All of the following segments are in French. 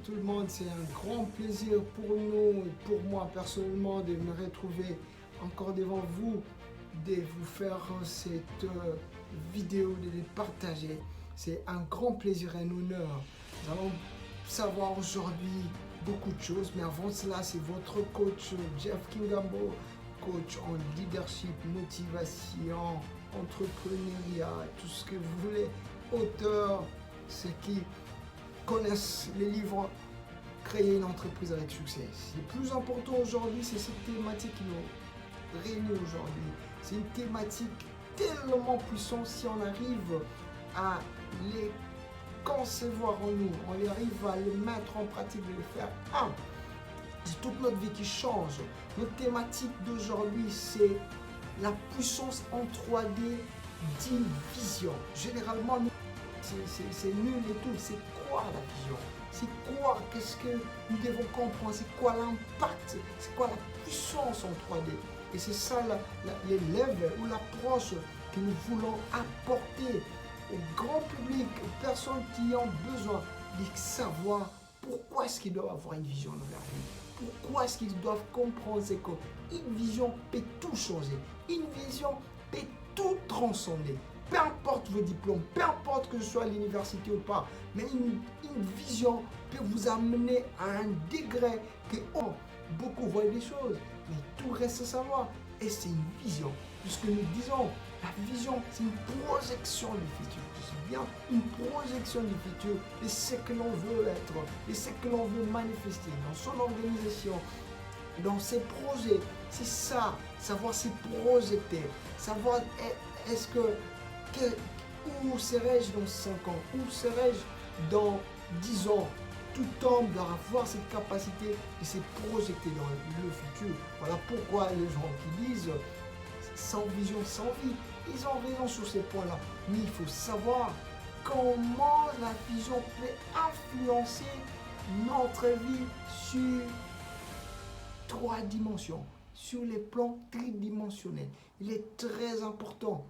tout le monde, c'est un grand plaisir pour nous et pour moi personnellement de me retrouver encore devant vous, de vous faire cette vidéo, de les partager. C'est un grand plaisir et un honneur. Nous allons savoir aujourd'hui beaucoup de choses, mais avant cela, c'est votre coach Jeff Kingambo, coach en leadership, motivation, entrepreneuriat, tout ce que vous voulez, auteur, ceux qui connaissent les livres, créer une entreprise avec succès. Le plus important aujourd'hui, c'est cette thématique qui nous réunit aujourd'hui. C'est une thématique tellement puissante si on arrive à les concevoir en nous, on arrive à le mettre en pratique, de le faire. C'est toute notre vie qui change. Notre thématique d'aujourd'hui, c'est la puissance en 3D d'une vision. Généralement, c'est nul et tout. C'est quoi la vision? C'est quoi? Qu'est-ce que nous devons comprendre? C'est quoi l'impact? C'est quoi la puissance en 3D? Et c'est ça les levels ou l'approche que nous voulons apporter au grand public, aux personnes qui ont besoin de savoir pourquoi est-ce qu'ils doivent avoir une vision dans leur vie. Pourquoi est-ce qu'ils doivent comprendre c'est qu'une vision peut tout changer. Une vision peut tout transcender. Peu importe vos diplômes, peu importe que ce soit à l'université ou pas, mais une vision peut vous amener à un degré que beaucoup voient des choses, mais tout reste à savoir. Et c'est une vision, puisque nous disons, la vision, c'est une projection du futur. C'est bien une projection du futur de ce que l'on veut être, de ce que l'on veut manifester dans son organisation, dans ses projets. C'est ça, savoir se projeter, savoir est-ce où serai-je dans 5 ans, où serai-je dans 10 ans. Tout homme doit avoir cette capacité de se projeter dans le futur. Voilà pourquoi les gens qui disent sans vision, sans vie, ils ont raison sur ces points-là. Mais il faut savoir comment la vision peut influencer notre vie sur 3 dimensions, sur les plans tridimensionnels. Il est très important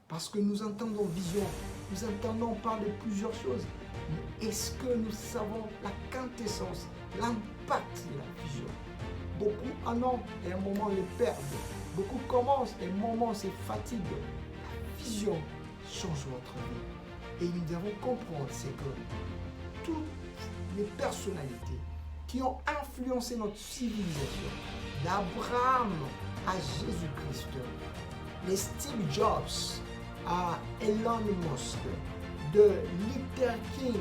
parce que nous entendons vision, nous entendons parler de plusieurs choses. Mais est-ce que nous savons la quintessence, l'impact de la vision? Beaucoup en ont et à un moment les perdent. Beaucoup commencent et à un moment c'est fatigue. La vision change votre vie. Et nous devons comprendre, c'est que toutes les personnalités qui ont influencé notre civilisation, d'Abraham à Jésus-Christ, les Steve Jobs à Elon Musk, de Luther King,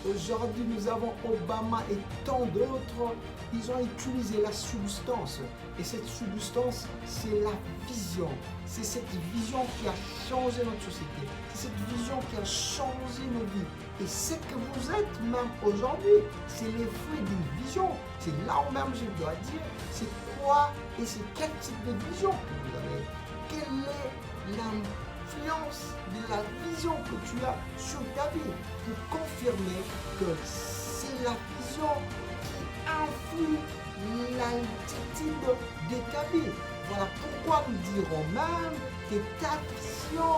aujourd'hui nous avons Obama et tant d'autres, ils ont utilisé la substance. Et cette substance, c'est la vision. C'est cette vision qui a changé notre société. C'est cette vision qui a changé nos vies. Et ce que vous êtes même aujourd'hui, c'est les fruits d'une vision. C'est là où même je dois dire, c'est quoi et c'est quel type de vision que vous avez. Quelle est l'influence de la vision que tu as sur ta vie pour confirmer que c'est la vision qui influe l'altitude de ta vie. Voilà pourquoi nous dirons même que ta vision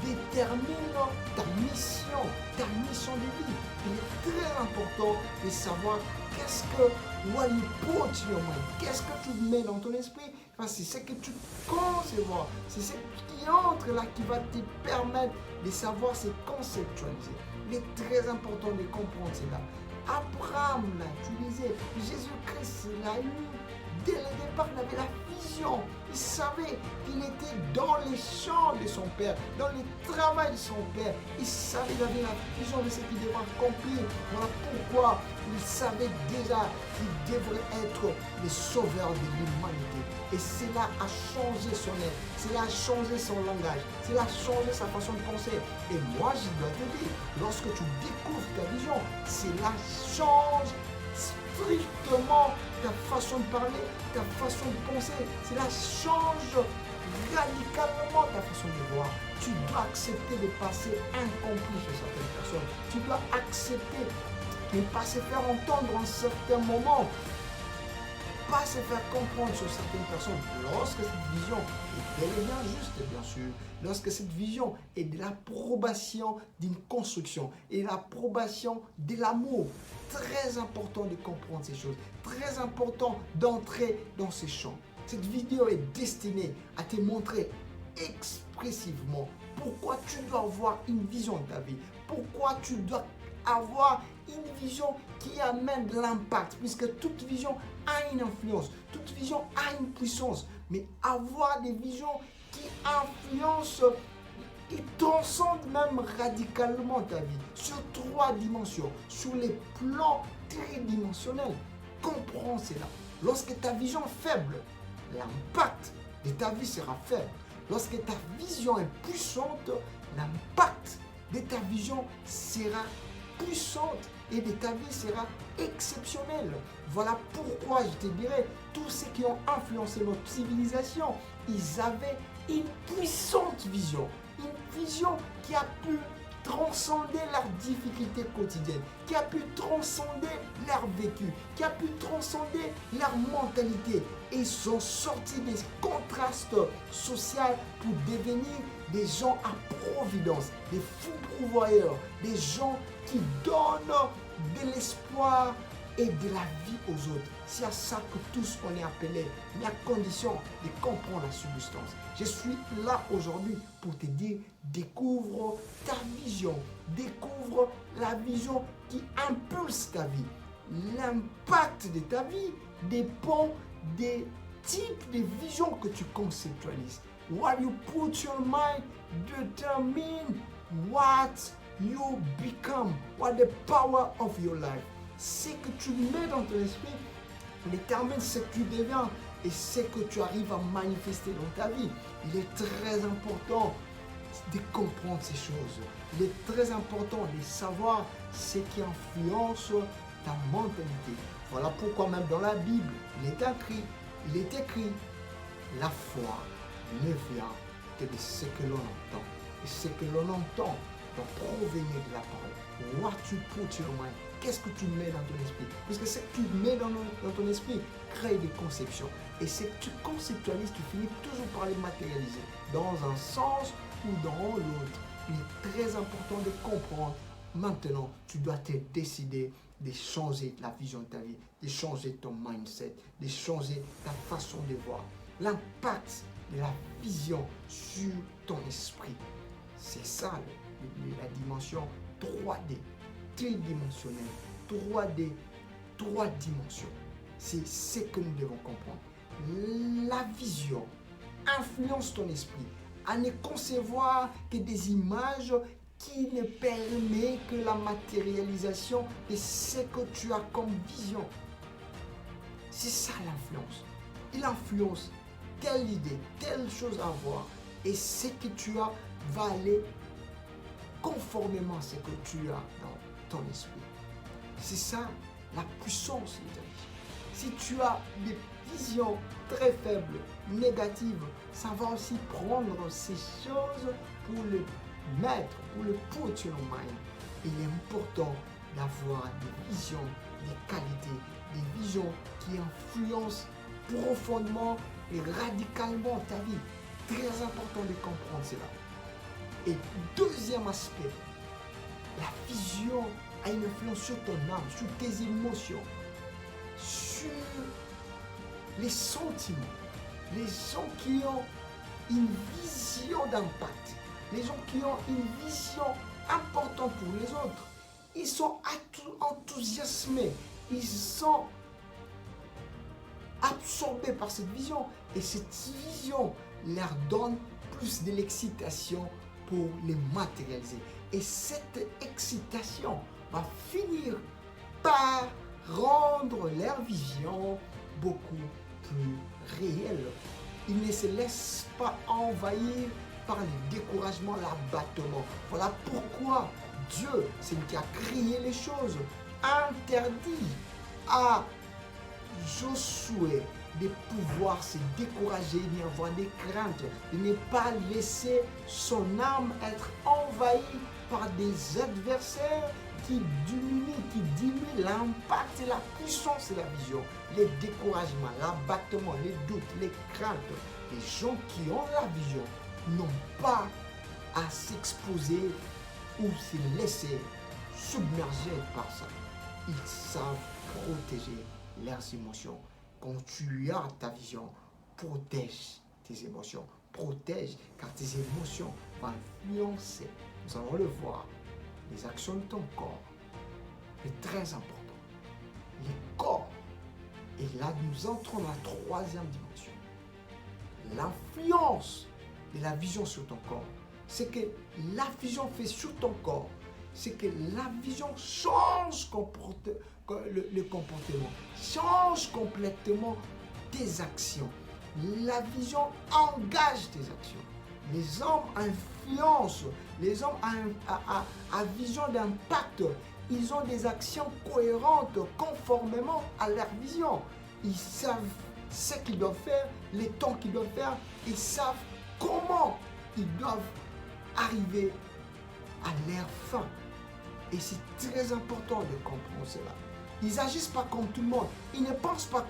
détermine ta mission de vie. Il est très important de savoir qu'est-ce que what you put your mind, qu'est-ce que tu mets dans ton esprit, c'est ce que tu concevoir, c'est ce qui entre là qui va te permettre de savoir se conceptualiser. Il est très important de comprendre cela. Abraham l'a utilisé, Jésus-Christ l'a eu. Dès le départ, il avait la vision. Il savait qu'il était dans les champs de son père, dans le travail de son père. Il savait, il avait la vision de ce qu'il devait accomplir. Voilà pourquoi il savait déjà qu'il devrait être le sauveur de l'humanité. Et cela a changé son être, cela a changé son langage, cela a changé sa façon de penser. Et moi, je dois te dire, lorsque tu découvres ta vision, cela change strictement ta façon de parler, ta façon de penser. Cela change radicalement ta façon de voir. Tu dois accepter de passer incompris chez certaines personnes. Tu dois accepter de ne pas se faire entendre en certains moments. pas se faire comprendre sur certaines personnes lorsque cette vision est bel et bien juste, bien sûr, lorsque cette vision est de l'approbation d'une construction et l'approbation de l'amour. Très important de comprendre ces choses, très important d'entrer dans ces champs. Cette vidéo est destinée à te montrer expressivement pourquoi tu dois avoir une vision de ta vie, pourquoi tu dois avoir une vision qui amène de l'impact, puisque toute vision a une influence, toute vision a une puissance, mais avoir des visions qui influencent et transcendent même radicalement ta vie, sur 3 dimensions, sur les plans tridimensionnels. Comprends cela. Lorsque ta vision est faible, l'impact de ta vie sera faible. Lorsque ta vision est puissante, l'impact de ta vision sera puissante et de ta vie sera exceptionnelle. Voilà pourquoi je te dirais, tous ceux qui ont influencé notre civilisation, ils avaient une puissante vision. Une vision qui a pu transcender leurs difficultés quotidiennes, qui a pu transcender leur vécu, qui a pu transcender leur mentalité. Et ils sont sortis des contrastes sociaux pour devenir des gens à providence, des fous pourvoyeurs, des gens qui donnent de l'espoir et de la vie aux autres. C'est à ça que tous on est appelés, mais à condition de comprendre la substance. Je suis là aujourd'hui pour te dire, découvre ta vision, découvre la vision qui impulse ta vie. L'impact de ta vie dépend des types de visions que tu conceptualises. What you put your mind determine what you become, what the power of your life. Ce que tu mets dans ton esprit détermine ce que tu deviens et ce que tu arrives à manifester dans ta vie. Il est très important de comprendre ces choses. Il est très important de savoir ce qui influence ta mentalité. Voilà pourquoi même dans la Bible, il est écrit, la foi ne vient que de ce que l'on entend. Et ce que l'on entend doit provenir de la parole. What you put your mind. Qu'est-ce que tu mets dans ton esprit? Parce que ce que tu mets dans ton esprit crée des conceptions. Et ce que tu conceptualises, tu finis toujours par les matérialiser dans un sens ou dans l'autre. Il est très important de comprendre. Maintenant, tu dois te décider de changer la vision de ta vie, de changer ton mindset, de changer ta façon de voir. L'impact de la vision sur ton esprit. C'est ça la dimension 3D, tridimensionnelle, 3D, 3 dimensions. C'est ce que nous devons comprendre. La vision influence ton esprit à ne concevoir que des images qui ne permet que la matérialisation de ce que tu as comme vision. C'est ça l'influence. Il influence telle idée, telle chose à voir. Et ce que tu as va aller conformément à ce que tu as dans ton esprit. C'est ça la puissance de ta vie. Si tu as des visions très faibles, négatives, ça va aussi prendre ces choses pour le mettre, pour le put your mind. Il est important d'avoir des visions, des qualités, des visions qui influencent profondément et radicalement ta vie. Très important de comprendre cela. Et deuxième aspect, la vision a une influence sur ton âme, sur tes émotions, sur les sentiments. Les gens qui ont une vision d'impact, les gens qui ont une vision importante pour les autres, ils sont enthousiasmés, ils sont absorbés par cette vision et cette vision leur donne plus de l'excitation pour les matérialiser. Et cette excitation va finir par rendre leur vision beaucoup plus réelle. Ils ne se laissent pas envahir par le découragement, l'abattement. Voilà pourquoi Dieu, celui qui a créé les choses, interdit à Josué de pouvoir se décourager, d'y avoir des craintes, de ne pas laisser son âme être envahie par des adversaires qui diminue l'impact et la puissance de la vision, les découragements, l'abattement, les doutes, les craintes. Les gens qui ont la vision n'ont pas à s'exposer ou se laisser submerger par ça. Ils savent protéger leurs émotions. Quand tu as ta vision, protège tes émotions. Protège car tes émotions vont influencer, nous allons le voir, les actions de ton corps. C'est très important. Les corps. Et là, nous entrons dans la troisième dimension. L'influence de la vision sur ton corps. C'est que la vision fait sur ton corps. C'est que la vision change le comportement. Change complètement tes actions. La vision engage tes actions. Les hommes influencent. Les hommes à vision d'impact. Ils ont des actions cohérentes conformément à leur vision. Ils savent ce qu'ils doivent faire, les temps qu'ils doivent faire. Ils savent comment ils doivent arriver à leur fin. Et c'est très important de comprendre cela. Ils n'agissent pas comme tout le monde. Ils ne pensent pas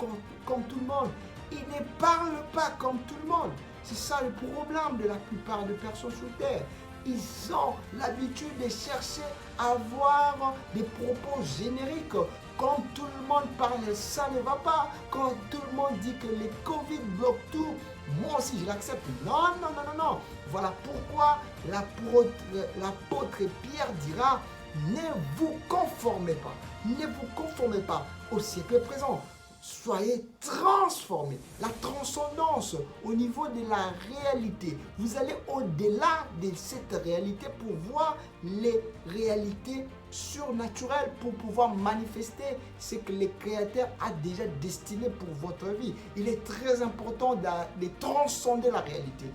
comme tout le monde. Ils ne parlent pas comme tout le monde. C'est ça le problème de la plupart des personnes sur Terre. Ils ont l'habitude de chercher à avoir des propos génériques. Quand tout le monde parle, ça ne va pas. Quand tout le monde dit que les Covid bloquent tout, moi aussi je l'accepte. Non, non, non, non, non. Voilà pourquoi l'apôtre Pierre dira, ne vous conformez pas. Ne vous conformez pas au siècle présent. Soyez transformés. La transcendance au niveau de la réalité. Vous allez au-delà de cette réalité pour voir les réalités surnaturelles, pour pouvoir manifester ce que le Créateur a déjà destiné pour votre vie. Il est très important de transcender la réalité.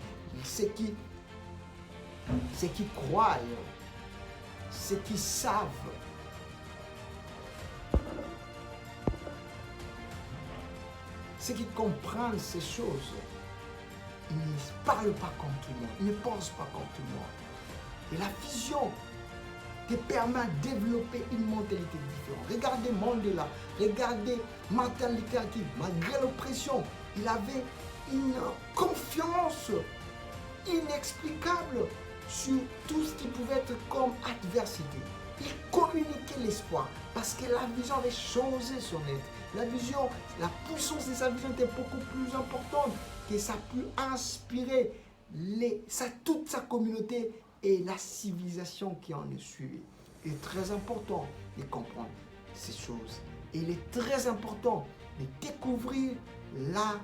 Ceux qui croient, ceux qui savent, ceux qui comprennent ces choses, ils ne parlent pas comme tout le monde, ils ne pensent pas comme tout le monde. Et la vision te permet de développer une mentalité différente. Regardez Mandela, regardez Martin Luther King, malgré l'oppression, il avait une confiance inexplicable sur tout ce qui pouvait être comme adversité. Il communiquait l'espoir parce que la vision avait changé son être. La vision, la puissance de sa vision était beaucoup plus importante que ça a pu inspirer toute sa communauté et la civilisation qui en est suivie. Il est très important de comprendre ces choses. Et il est très important de découvrir la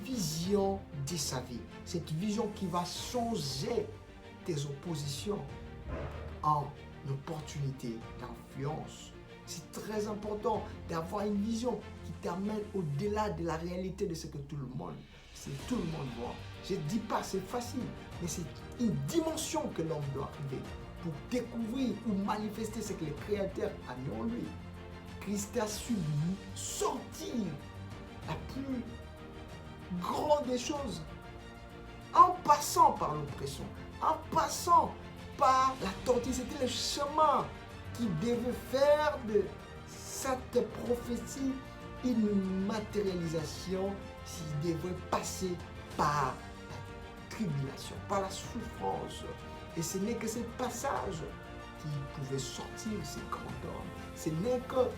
vision de sa vie. Cette vision qui va changer tes oppositions en opportunités d'influence. C'est très important d'avoir une vision qui t'amène au-delà de la réalité de ce que tout le monde voit. Je ne dis pas c'est facile, mais c'est une dimension que l'homme doit arriver pour découvrir ou manifester ce que le Créateur a mis en lui. Christ a su sortir la plus grande des choses en passant par l'oppression, en passant par la torture. C'était le chemin qui devait faire de cette prophétie une matérialisation qui devait passer par la tribulation, par la souffrance. Et ce n'est que ce passage qui pouvait sortir ces grands hommes. Ce n'est que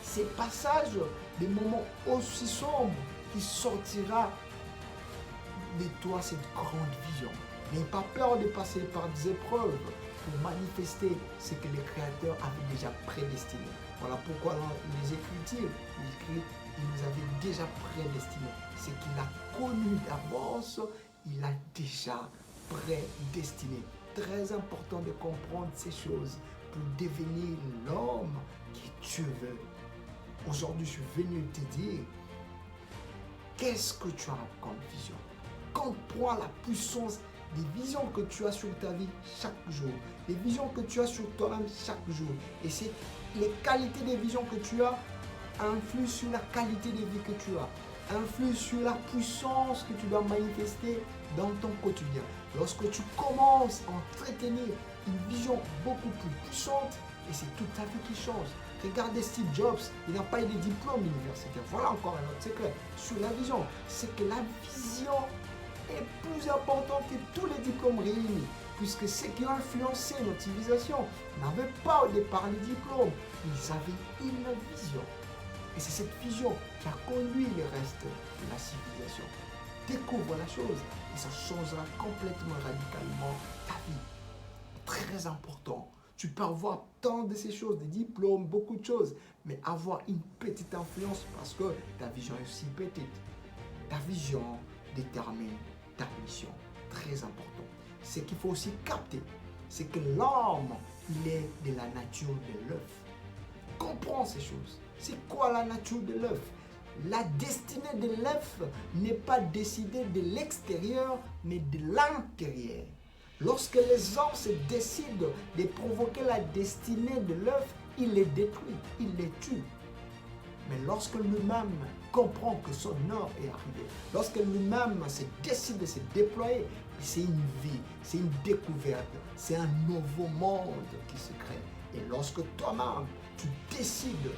ces passages, des moments aussi sombres, qui sortira de toi cette grande vision. N'aie pas peur de passer par des épreuves pour manifester ce que le Créateur avait déjà prédestiné. Voilà pourquoi dans les Écritures, il nous avait déjà prédestiné. Ce qu'il a connu d'avance, il a déjà prédestiné. Très important de comprendre ces choses pour devenir l'homme que Dieu veut. Aujourd'hui, je suis venu te dire, qu'est-ce que tu as comme vision? Comprends la puissance des visions que tu as sur ta vie chaque jour, les visions que tu as sur toi-même chaque jour. Et c'est les qualités des visions que tu as influent sur la qualité de vie que tu as, influent sur la puissance que tu dois manifester dans ton quotidien. Lorsque tu commences à entretenir une vision beaucoup plus puissante, et c'est toute ta vie qui change. Regardez Steve Jobs, il n'a pas eu de diplôme universitaire. Voilà encore un autre secret sur la vision. C'est que la vision est plus importante que tous les diplômes réunis. Puisque ceux qui ont influencé notre civilisation n'avaient pas au départ les diplômes. Ils avaient une vision. Et c'est cette vision qui a conduit le reste de la civilisation. Découvre la chose et ça changera complètement, radicalement ta vie. Très important. Tu peux avoir tant de ces choses, des diplômes, beaucoup de choses, mais avoir une petite influence parce que ta vision est aussi petite. Ta vision détermine ta mission. Très important. Ce qu'il faut aussi capter, c'est que l'homme, il est de la nature de l'œuf. Comprends ces choses. C'est quoi la nature de l'œuf? La destinée de l'œuf n'est pas décidée de l'extérieur, mais de l'intérieur. Lorsque les hommes se décident de provoquer la destinée de l'œuf, il les détruit, il les tue. Mais lorsque lui-même comprend que son heure est arrivée, lorsque lui-même se décide de se déployer, c'est une vie, c'est une découverte, c'est un nouveau monde qui se crée. Et lorsque toi-même, tu décides de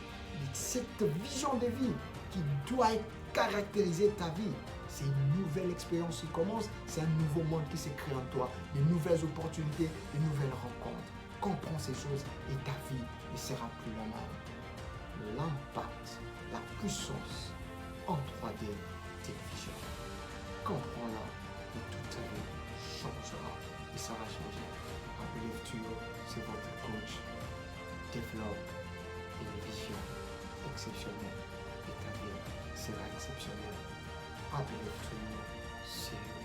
cette vision de vie qui doit caractériser ta vie, c'est une nouvelle expérience qui commence, c'est un nouveau monde qui se crée en toi, de nouvelles opportunités, de nouvelles rencontres. Comprends ces choses et ta vie ne sera plus la même. L'impact, la puissance en 3D télévision. Comprends-la et toute ta vie changera et ça va changer. Appelez Tuyo, c'est votre coach. Développe une vision exceptionnelle et ta vie sera exceptionnelle. Appelez Tuyo, c'est